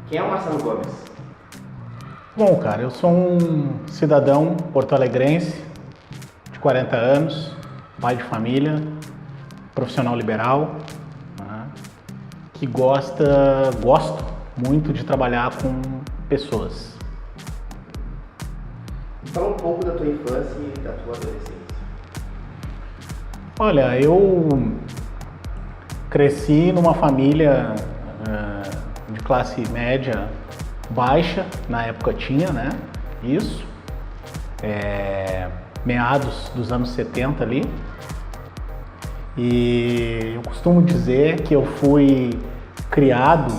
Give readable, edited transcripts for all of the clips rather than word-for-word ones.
Quem é o Marcelo Gomes? Bom, cara, eu sou um cidadão porto-alegrense de 40 anos, pai de família, profissional liberal, né, que gosto muito de trabalhar com pessoas. Fala um pouco da tua infância e da tua adolescência. Olha, eu cresci numa família de classe média baixa, na época tinha, né? Isso. Meados dos anos 70 ali. E eu costumo dizer que eu fui criado,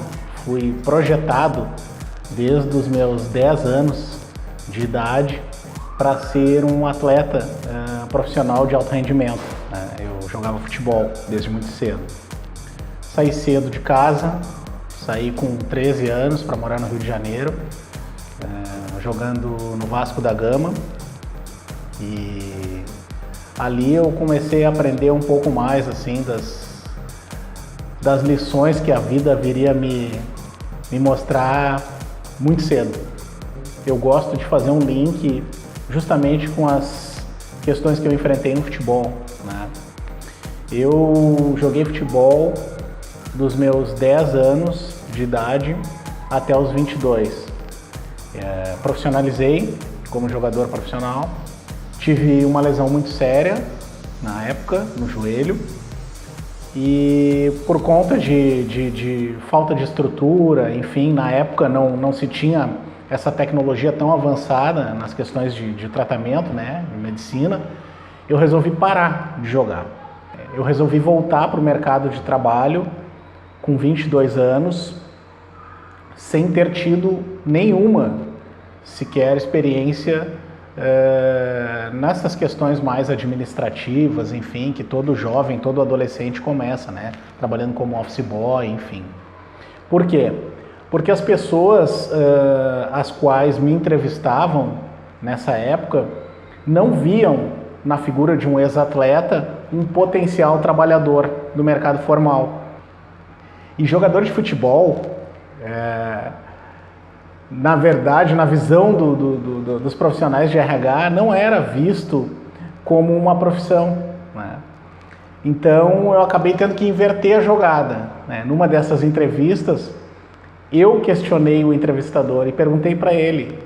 fui projetado desde os meus 10 anos de idade para ser um atleta profissional de alto rendimento. Eu jogava futebol desde muito cedo. Saí cedo de casa, saí com 13 anos para morar no Rio de Janeiro, jogando no Vasco da Gama. E ali eu comecei a aprender um pouco mais assim das lições que a vida viria me mostrar muito cedo. Eu gosto de fazer um link justamente com as questões que eu enfrentei no futebol, né? Eu joguei futebol dos meus 10 anos de idade até os 22. Profissionalizei como jogador profissional. Tive uma lesão muito séria na época, no joelho. E por conta de falta de estrutura, enfim, na época não se tinha essa tecnologia tão avançada nas questões de tratamento, né, de medicina, eu resolvi parar de jogar. Eu resolvi voltar para o mercado de trabalho com 22 anos, sem ter tido nenhuma sequer experiência nessas questões mais administrativas, enfim, que todo jovem, todo adolescente começa, né, trabalhando como office boy, enfim. Por quê? Porque as pessoas as quais me entrevistavam nessa época não viam na figura de um ex-atleta um potencial trabalhador do mercado formal. E jogador de futebol, na verdade, na visão dos profissionais de RH, não era visto como uma profissão, né? Então eu acabei tendo que inverter a jogada, né? Numa dessas entrevistas, eu questionei o entrevistador e perguntei para ele,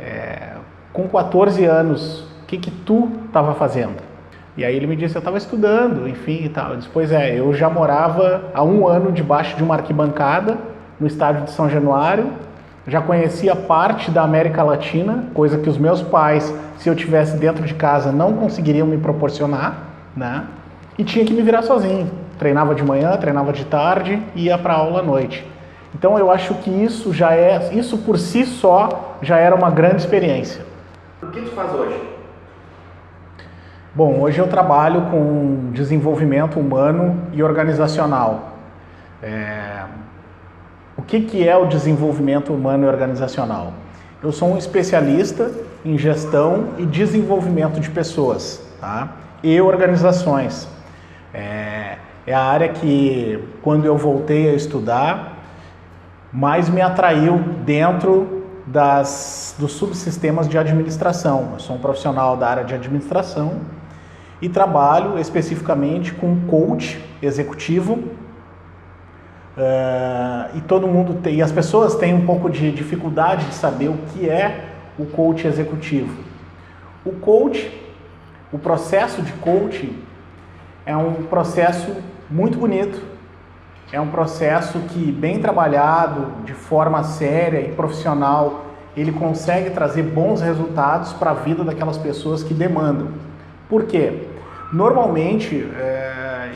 com 14 anos, o que tu estava fazendo? E aí ele me disse, eu estava estudando, enfim e tal. Eu disse, pois eu já morava há 1 ano debaixo de uma arquibancada no estádio de São Januário, já conhecia parte da América Latina, coisa que os meus pais, se eu tivesse dentro de casa, não conseguiriam me proporcionar, né? E tinha que me virar sozinho. Treinava de manhã, treinava de tarde e ia para aula à noite. Então eu acho que isso por si só já era uma grande experiência. O que tu faz hoje? Bom, hoje eu trabalho com desenvolvimento humano e organizacional. O que é o desenvolvimento humano e organizacional? Eu sou um especialista em gestão e desenvolvimento de pessoas, tá? E organizações. É a área que, quando eu voltei a estudar, mais me atraiu dentro dos subsistemas de administração. Eu sou um profissional da área de administração e trabalho especificamente com coach executivo. E as pessoas têm um pouco de dificuldade de saber o que é o coach executivo. O processo de coaching é um processo muito bonito. É um processo que, bem trabalhado, de forma séria e profissional, ele consegue trazer bons resultados para a vida daquelas pessoas que demandam. Por quê? Normalmente,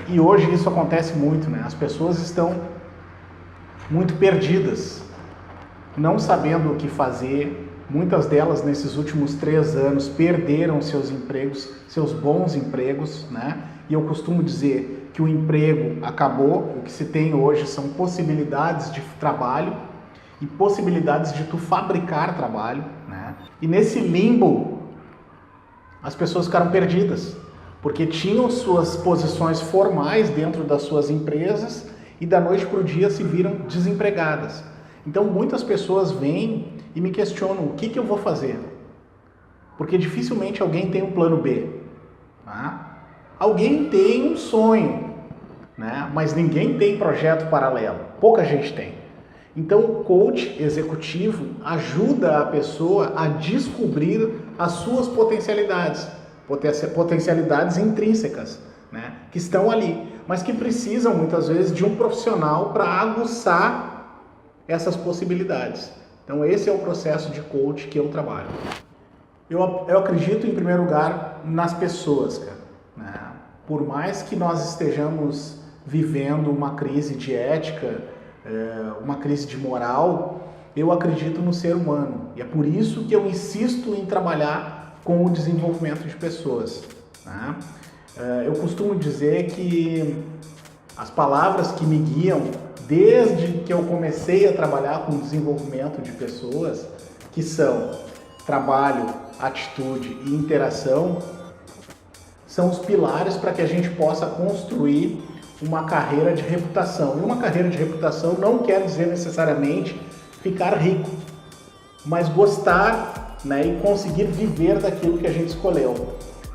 e hoje isso acontece muito, né? As pessoas estão muito perdidas, não sabendo o que fazer. Muitas delas, nesses últimos 3 anos, perderam seus empregos, seus bons empregos, né? E eu costumo dizer que o emprego acabou, o que se tem hoje são possibilidades de trabalho e possibilidades de tu fabricar trabalho, né? E nesse limbo, as pessoas ficaram perdidas, porque tinham suas posições formais dentro das suas empresas e da noite para o dia se viram desempregadas. Então muitas pessoas vêm e me questionam o que eu vou fazer, porque dificilmente alguém tem um plano B. Tá? Alguém tem um sonho, né? Mas ninguém tem projeto paralelo, pouca gente tem. Então o coach executivo ajuda a pessoa a descobrir as suas potencialidades intrínsecas, né? Que estão ali, mas que precisam muitas vezes de um profissional para aguçar essas possibilidades. Então esse é o processo de coach que eu trabalho. Eu acredito em primeiro lugar nas pessoas, cara, né? Por mais que nós estejamos vivendo uma crise de ética, uma crise de moral, eu acredito no ser humano. E é por isso que eu insisto em trabalhar com o desenvolvimento de pessoas, né? Eu costumo dizer que as palavras que me guiam desde que eu comecei a trabalhar com o desenvolvimento de pessoas, que são trabalho, atitude e interação, são os pilares para que a gente possa construir uma carreira de reputação. E uma carreira de reputação não quer dizer necessariamente ficar rico, mas gostar, né, e conseguir viver daquilo que a gente escolheu.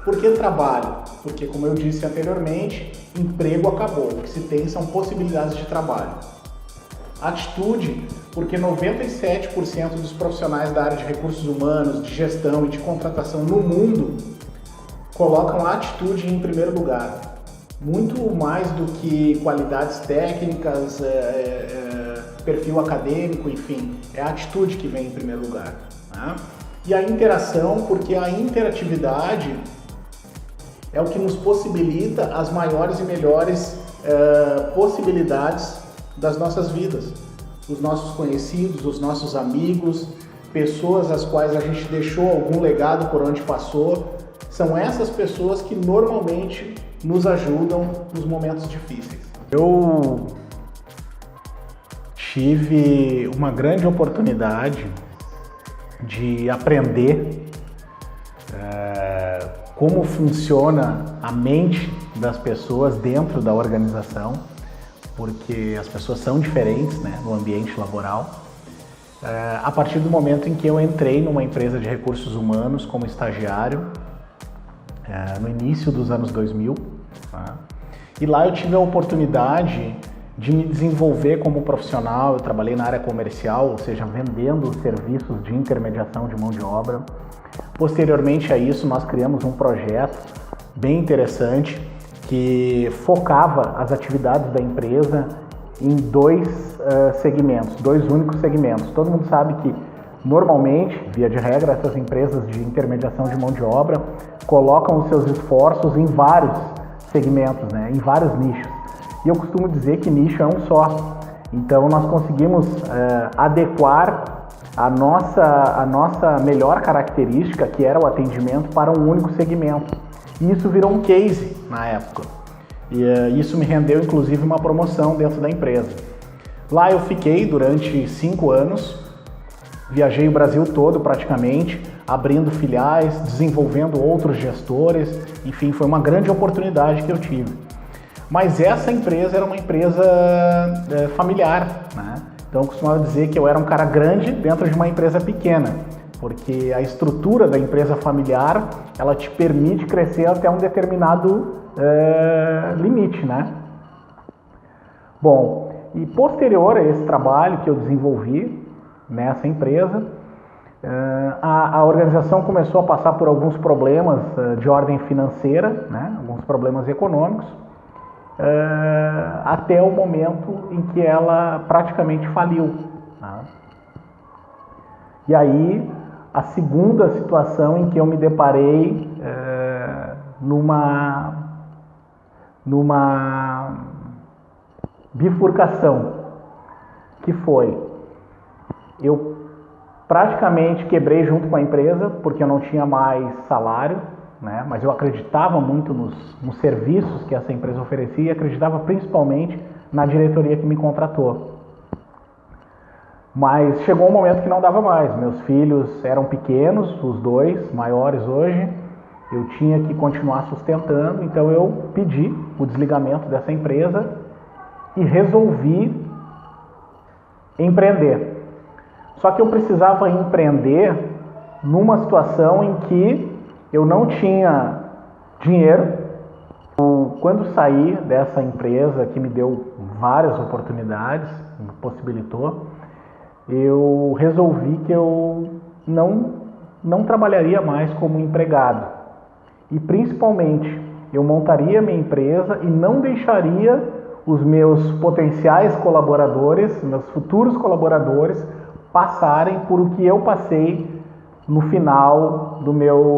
Por que trabalho? Porque, como eu disse anteriormente, emprego acabou. O que se tem são possibilidades de trabalho. Atitude, porque 97% dos profissionais da área de recursos humanos, de gestão e de contratação no mundo colocam a atitude em primeiro lugar. Muito mais do que qualidades técnicas, perfil acadêmico, enfim, é a atitude que vem em primeiro lugar, né? E a interação, porque a interatividade é o que nos possibilita as maiores e melhores possibilidades das nossas vidas. Os nossos conhecidos, os nossos amigos, pessoas às quais a gente deixou algum legado por onde passou, são essas pessoas que normalmente nos ajudam nos momentos difíceis. Eu tive uma grande oportunidade de aprender como funciona a mente das pessoas dentro da organização, porque as pessoas são diferentes, né, no ambiente laboral. A partir do momento em que eu entrei numa empresa de recursos humanos como estagiário, no início dos anos 2000, tá? E lá eu tive a oportunidade de me desenvolver como profissional. Eu trabalhei na área comercial, ou seja, vendendo serviços de intermediação de mão de obra. Posteriormente a isso, nós criamos um projeto bem interessante que focava as atividades da empresa em dois segmentos, dois únicos segmentos. Todo mundo sabe que, normalmente, via de regra, essas empresas de intermediação de mão de obra colocam os seus esforços em vários segmentos, né, em vários nichos. E eu costumo dizer que nicho é um só. Então nós conseguimos adequar a nossa melhor característica, que era o atendimento, para um único segmento. E isso virou um case na época. E isso me rendeu, inclusive, uma promoção dentro da empresa. Lá eu fiquei durante 5 anos, viajei o Brasil todo praticamente, abrindo filiais, desenvolvendo outros gestores, enfim, foi uma grande oportunidade que eu tive. Mas essa empresa era uma empresa familiar, né? Então eu costumava dizer que eu era um cara grande dentro de uma empresa pequena, porque a estrutura da empresa familiar, ela te permite crescer até um determinado limite, né? Bom, e posterior a esse trabalho que eu desenvolvi nessa empresa, a organização começou a passar por alguns problemas de ordem financeira, né? Alguns problemas econômicos, até o momento em que ela praticamente faliu, né? E aí, a segunda situação em que eu me deparei numa bifurcação, que foi, eu praticamente quebrei junto com a empresa, porque eu não tinha mais salário, né? Mas eu acreditava muito nos serviços que essa empresa oferecia e acreditava principalmente na diretoria que me contratou. Mas chegou um momento que não dava mais. Meus filhos eram pequenos, os dois, maiores hoje. Eu tinha que continuar sustentando, então eu pedi o desligamento dessa empresa e resolvi empreender. Só que eu precisava empreender numa situação em que eu não tinha dinheiro. Quando saí dessa empresa que me deu várias oportunidades, me possibilitou, eu resolvi que eu não trabalharia mais como empregado. E principalmente, eu montaria minha empresa e não deixaria os meus potenciais colaboradores, meus futuros colaboradores, passarem por o que eu passei no final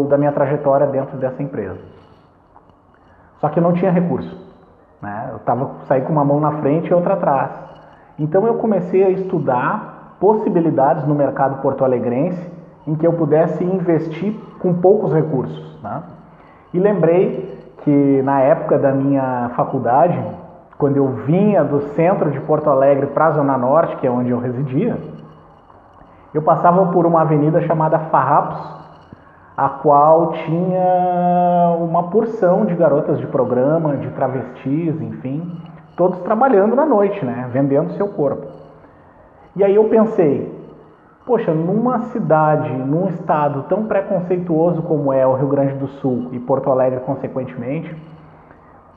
da minha trajetória dentro dessa empresa. Só que eu não tinha recurso, né? Eu saí com uma mão na frente e outra atrás. Então eu comecei a estudar possibilidades no mercado porto-alegrense em que eu pudesse investir com poucos recursos, né? E lembrei que na época da minha faculdade, quando eu vinha do centro de Porto Alegre para a Zona Norte, que é onde eu residia, eu passava por uma avenida chamada Farrapos, a qual tinha uma porção de garotas de programa, de travestis, enfim, todos trabalhando na noite, né, vendendo seu corpo. E aí eu pensei, poxa, numa cidade, num estado tão preconceituoso como é o Rio Grande do Sul e Porto Alegre consequentemente,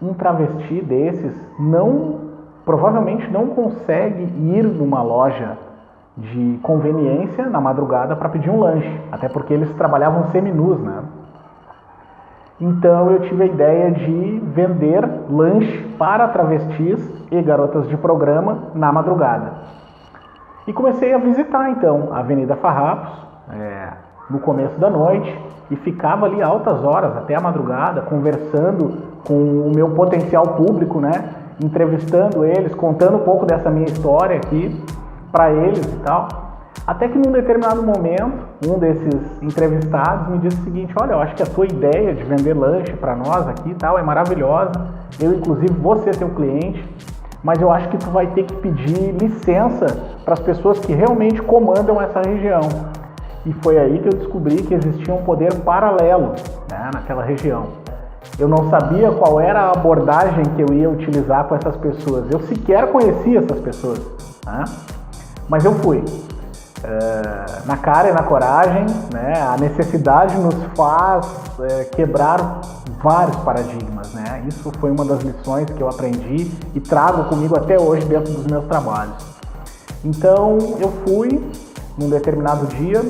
um travesti desses provavelmente não consegue ir numa loja de conveniência na madrugada para pedir um lanche, até porque eles trabalhavam seminus, né? Então eu tive a ideia de vender lanche para travestis e garotas de programa na madrugada. E comecei a visitar então a Avenida Farrapos no começo da noite e ficava ali altas horas, até a madrugada, conversando com o meu potencial público, né? Entrevistando eles, contando um pouco dessa minha história aqui para eles e tal. Até que num determinado momento, um desses entrevistados me disse o seguinte: olha, eu acho que a tua ideia de vender lanche para nós aqui e tal é maravilhosa. Eu, inclusive, vou ser teu cliente, mas eu acho que tu vai ter que pedir licença para as pessoas que realmente comandam essa região. E foi aí que eu descobri que existia um poder paralelo, né, naquela região. Eu não sabia qual era a abordagem que eu ia utilizar com essas pessoas. Eu sequer conhecia essas pessoas, né? Mas eu fui. Na cara e na coragem, né? A necessidade nos faz quebrar vários paradigmas, né? Isso foi uma das lições que eu aprendi e trago comigo até hoje dentro dos meus trabalhos. Então eu fui num determinado dia,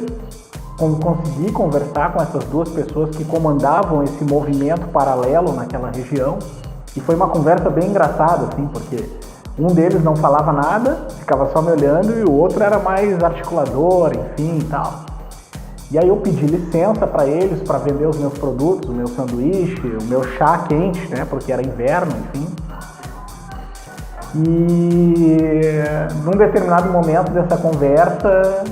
consegui conversar com essas duas pessoas que comandavam esse movimento paralelo naquela região, e foi uma conversa bem engraçada, assim, porque um deles não falava nada, ficava só me olhando, e o outro era mais articulador, enfim e tal. E aí eu pedi licença para eles para vender os meus produtos, o meu sanduíche, o meu chá quente, né, porque era inverno, enfim. E num determinado momento dessa conversa,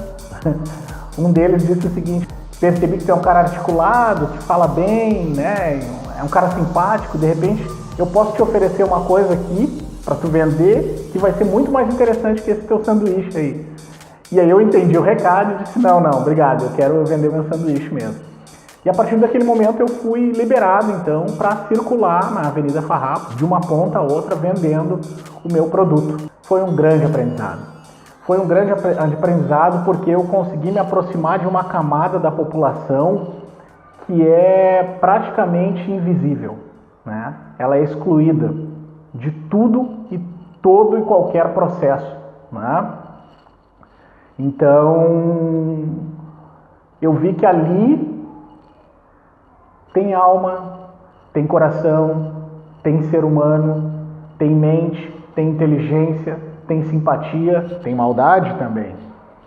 um deles disse o seguinte: percebi que você é um cara articulado, que fala bem, né, é um cara simpático, de repente eu posso te oferecer uma coisa aqui para tu vender que vai ser muito mais interessante que esse teu sanduíche aí. E aí eu entendi o recado e disse: não, obrigado, eu quero vender meu sanduíche mesmo. E a partir daquele momento eu fui liberado então para circular na Avenida Farrapos de uma ponta a outra vendendo o meu produto. Foi um grande aprendizado. Foi um grande aprendizado porque eu consegui me aproximar de uma camada da população que é praticamente invisível, né? Ela é excluída de tudo e todo e qualquer processo, né? Então, eu vi que ali tem alma, tem coração, tem ser humano, tem mente, tem inteligência, tem simpatia, tem maldade também.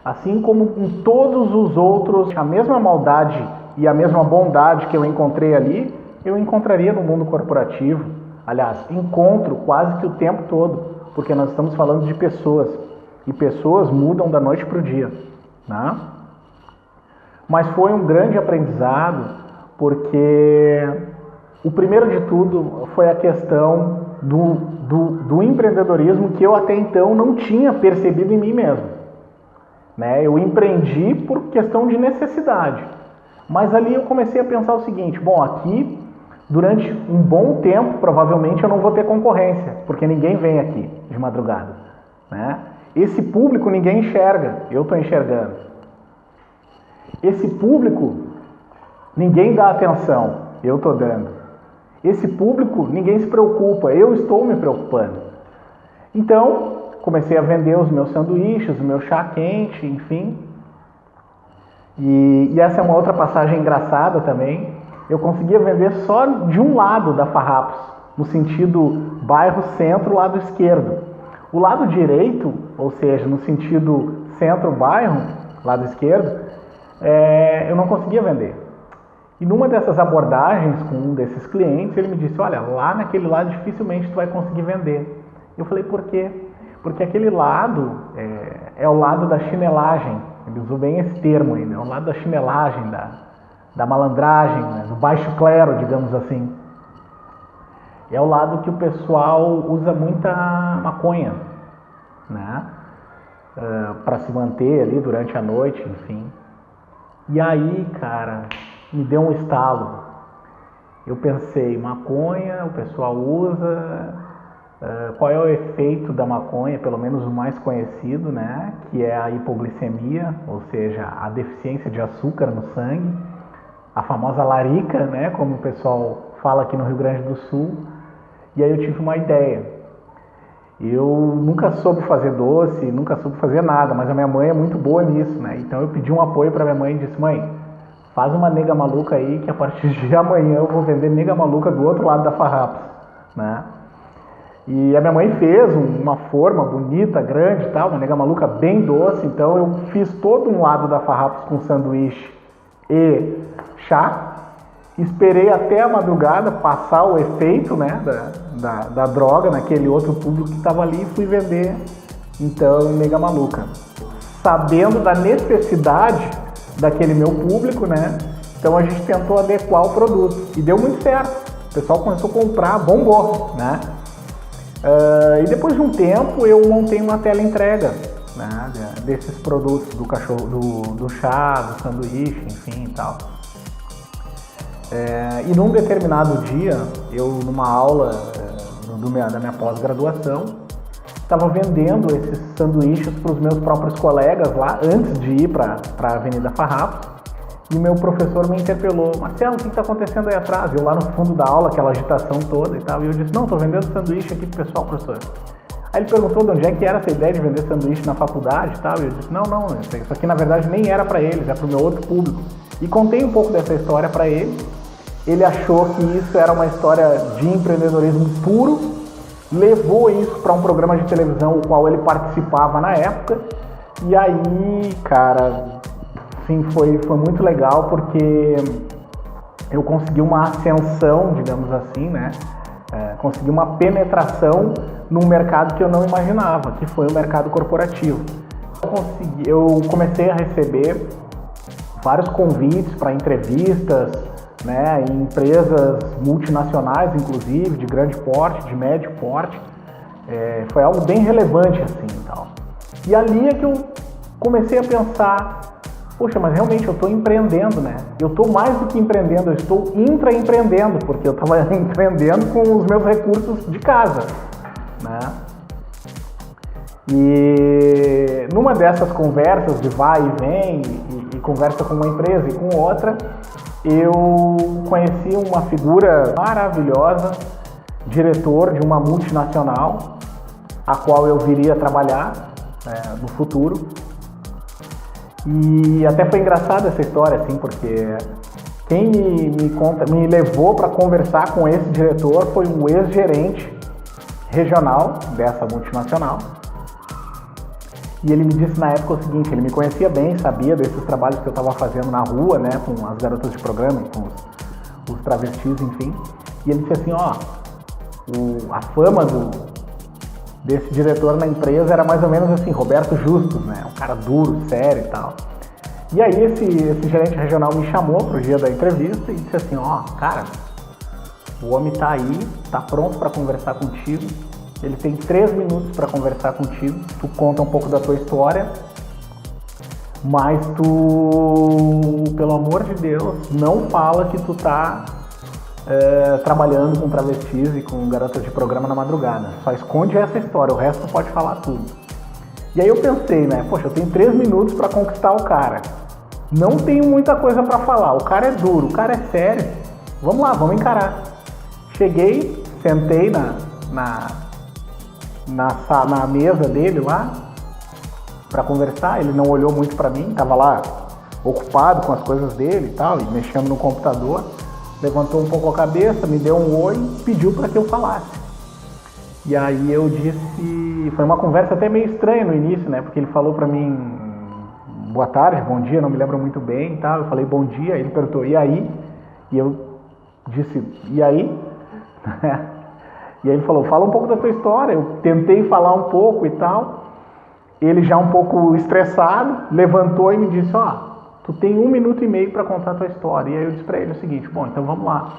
Assim como em todos os outros, a mesma maldade e a mesma bondade que eu encontrei ali, eu encontraria no mundo corporativo. Aliás, encontro quase que o tempo todo, porque nós estamos falando de pessoas, e pessoas mudam da noite para o dia, né? Mas foi um grande aprendizado, porque o primeiro de tudo foi a questão do empreendedorismo que eu até então não tinha percebido em mim mesmo, né? Eu empreendi por questão de necessidade, mas ali eu comecei a pensar o seguinte: bom, aqui durante um bom tempo provavelmente eu não vou ter concorrência, porque ninguém vem aqui de madrugada, né? Esse público ninguém enxerga, eu estou enxergando. Esse público, ninguém dá atenção, eu estou dando. Esse público, ninguém se preocupa, eu estou me preocupando. Então, comecei a vender os meus sanduíches, o meu chá quente, enfim. E essa é uma outra passagem engraçada também. Eu conseguia vender só de um lado da Farrapos, no sentido bairro centro, lado esquerdo. O lado direito, ou seja, no sentido centro-bairro, lado esquerdo, eu não conseguia vender. E numa dessas abordagens com um desses clientes, ele me disse, olha, lá naquele lado dificilmente tu vai conseguir vender. Eu falei, por quê? Porque aquele lado é o lado da chinelagem. Ele usou bem esse termo ainda, é o lado da chinelagem, da malandragem, né? Do baixo clero, digamos assim. É o lado que o pessoal usa muita maconha, né? Para se manter ali durante a noite, enfim. E aí, cara, me deu um estalo. Eu pensei, maconha, o pessoal usa, qual é o efeito da maconha, pelo menos o mais conhecido, né? Que é a hipoglicemia, ou seja, a deficiência de açúcar no sangue, a famosa larica, né? Como o pessoal fala aqui no Rio Grande do Sul. E aí eu tive uma ideia. Eu nunca soube fazer doce, nunca soube fazer nada, mas a minha mãe é muito boa nisso, né? Então eu pedi um apoio para minha mãe e disse, mãe, faz uma nega maluca aí que a partir de amanhã eu vou vender nega maluca do outro lado da Farrapos, né? E a minha mãe fez uma forma bonita, grande e tal, uma nega maluca bem doce, então eu fiz todo um lado da Farrapos com sanduíche e chá. Esperei até a madrugada passar o efeito, né, da droga naquele outro público que estava ali e fui vender, então, nega maluca. Sabendo da necessidade daquele meu público, né, então a gente tentou adequar o produto e deu muito certo. O pessoal começou a comprar, bombou, né. E depois de um tempo eu montei uma teleentrega, né, desses produtos do cachorro, do chá, do sanduíche, enfim e tal. E num determinado dia, eu numa aula da minha pós-graduação, estava vendendo esses sanduíches para os meus próprios colegas lá, antes de ir para a Avenida Farrapos, e o meu professor me interpelou, Marcelo, o que está acontecendo aí atrás? Eu lá no fundo da aula, aquela agitação toda e tal, e eu disse, não, estou vendendo sanduíche aqui pro pessoal, professor. Aí ele perguntou de onde é que era essa ideia de vender sanduíche na faculdade e tal, e eu disse, não, isso aqui na verdade nem era para eles, é para o meu outro público. E contei um pouco dessa história para ele. Ele achou que isso era uma história de empreendedorismo puro, levou isso para um programa de televisão o qual ele participava na época, e aí, cara, sim, foi muito legal porque eu consegui uma ascensão, digamos assim, né? Consegui uma penetração num mercado que eu não imaginava, que foi o mercado corporativo. Eu comecei a receber vários convites para entrevistas, né, em empresas multinacionais, inclusive, de grande porte, de médio porte. Foi algo bem relevante, assim, e tal. E ali é que eu comecei a pensar, poxa, mas realmente eu estou empreendendo, né? Eu estou mais do que empreendendo, eu estou intraempreendendo, porque eu estava empreendendo com os meus recursos de casa, né? E numa dessas conversas de vai e vem, e conversa com uma empresa e com outra, eu conheci uma figura maravilhosa, diretor de uma multinacional, a qual eu viria a trabalhar no futuro. E até foi engraçada essa história, assim, porque quem me levou para conversar com esse diretor foi um ex-gerente regional dessa multinacional. E ele me disse na época o seguinte, ele me conhecia bem, sabia desses trabalhos que eu estava fazendo na rua, né, com as garotas de programa, com os travestis, enfim. E ele disse assim, a fama desse diretor na empresa era mais ou menos assim, Roberto Justus, né, um cara duro, sério e tal. E aí esse gerente regional me chamou pro dia da entrevista e disse assim, cara, o homem tá aí, tá pronto para conversar contigo. Ele tem 3 minutos para conversar contigo, tu conta um pouco da tua história, mas tu, pelo amor de Deus, não fala que tu tá trabalhando com travestis e com garotas de programa na madrugada. Só esconde essa história, o resto tu pode falar tudo. E aí eu pensei, né, poxa, eu tenho 3 minutos para conquistar o cara. Não tenho muita coisa para falar, o cara é duro, o cara é sério, vamos lá, vamos encarar. Cheguei, sentei na mesa dele lá para conversar, ele não olhou muito para mim, tava lá ocupado com as coisas dele e tal, e mexendo no computador, levantou um pouco a cabeça, me deu um oi e pediu para que eu falasse. E aí eu disse, foi uma conversa até meio estranha no início, né, porque ele falou para mim, boa tarde, bom dia, não me lembro muito bem e tal, eu falei bom dia, ele perguntou, e aí? E eu disse, e aí? E aí ele falou, fala um pouco da tua história, eu tentei falar um pouco e tal, ele já um pouco estressado, levantou e me disse, tu tem 1 minuto e meio para contar a tua história. E aí eu disse para ele o seguinte, bom, então vamos lá.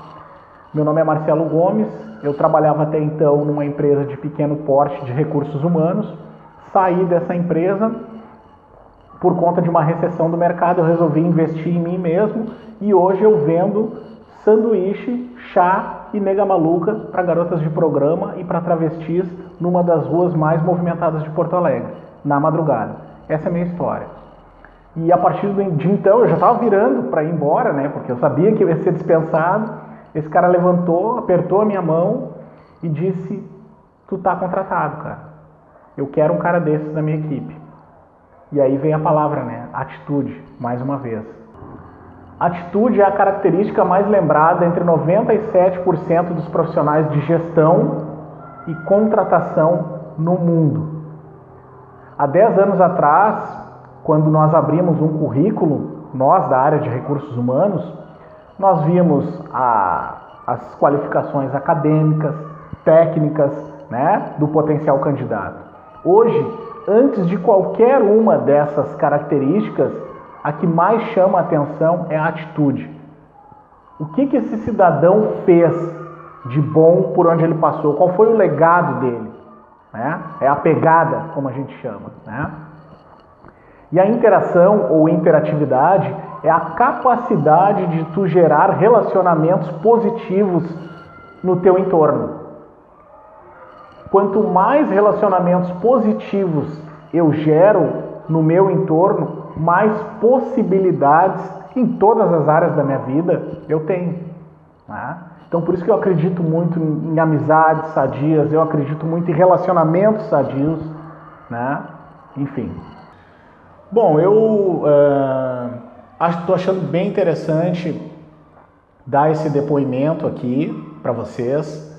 Meu nome é Marcelo Gomes, eu trabalhava até então numa empresa de pequeno porte de recursos humanos, saí dessa empresa, por conta de uma recessão do mercado, eu resolvi investir em mim mesmo e hoje eu vendo sanduíche, chá e nega maluca para garotas de programa e para travestis numa das ruas mais movimentadas de Porto Alegre, na madrugada. Essa é a minha história. E a partir de então, eu já estava virando para ir embora, né? Porque eu sabia que eu ia ser dispensado. Esse cara levantou, apertou a minha mão e disse, tu tá contratado, cara. Eu quero um cara desses na minha equipe. E aí vem a palavra, né? Atitude, mais uma vez. Atitude é a característica mais lembrada entre 97% dos profissionais de gestão e contratação no mundo. Há 10 anos atrás, quando nós abrimos um currículo, nós da área de recursos humanos, nós víamos as qualificações acadêmicas, técnicas, né, do potencial candidato. Hoje, antes de qualquer uma dessas características, a que mais chama a atenção é a atitude. O que esse cidadão fez de bom por onde ele passou? Qual foi o legado dele? Né? É a pegada, como a gente chama. Né? E a interação ou interatividade é a capacidade de tu gerar relacionamentos positivos no teu entorno. Quanto mais relacionamentos positivos eu gero no meu entorno, mais possibilidades em todas as áreas da minha vida eu tenho. Né? Então por isso que eu acredito muito em amizades sadias, eu acredito muito em relacionamentos sadios, né? Enfim. Bom, eu estou achando bem interessante dar esse depoimento aqui para vocês.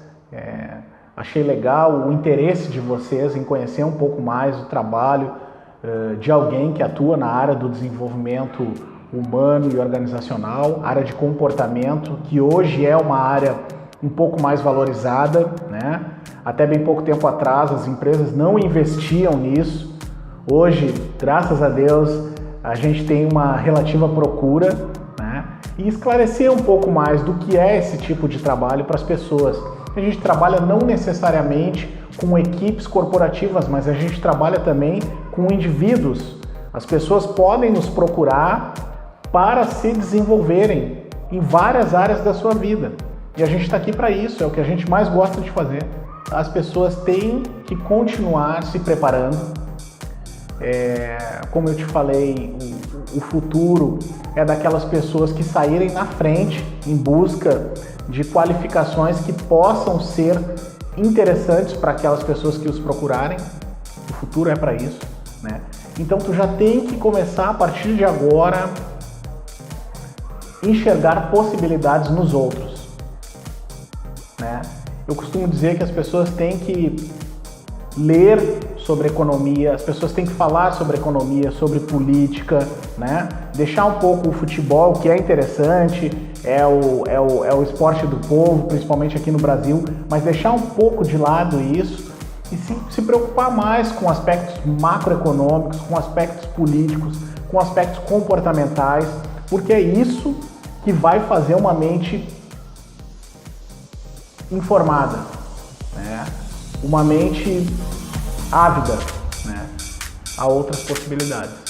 Achei legal o interesse de vocês em conhecer um pouco mais o trabalho de alguém que atua na área do desenvolvimento humano e organizacional, área de comportamento, que hoje é uma área um pouco mais valorizada, né? Até bem pouco tempo atrás as empresas não investiam nisso. Hoje, graças a Deus, a gente tem uma relativa procura, né? E esclarecer um pouco mais do que é esse tipo de trabalho para as pessoas. A gente trabalha não necessariamente com equipes corporativas, mas a gente trabalha também com indivíduos. As pessoas podem nos procurar para se desenvolverem em várias áreas da sua vida. E a gente está aqui para isso, é o que a gente mais gosta de fazer. As pessoas têm que continuar se preparando. Como eu te falei, o futuro é daquelas pessoas que saírem na frente em busca de qualificações que possam ser interessantes para aquelas pessoas que os procurarem. O futuro é para isso, né? Então tu já tem que começar a partir de agora enxergar possibilidades nos outros, né? Eu costumo dizer que as pessoas têm que ler sobre economia, as pessoas têm que falar sobre economia, sobre política, né? Deixar um pouco o futebol, que é interessante, é o esporte do povo, principalmente aqui no Brasil, mas deixar um pouco de lado isso e se preocupar mais com aspectos macroeconômicos, com aspectos políticos, com aspectos comportamentais, porque é isso que vai fazer uma mente informada, né? Uma mente ávida, né, a outras possibilidades.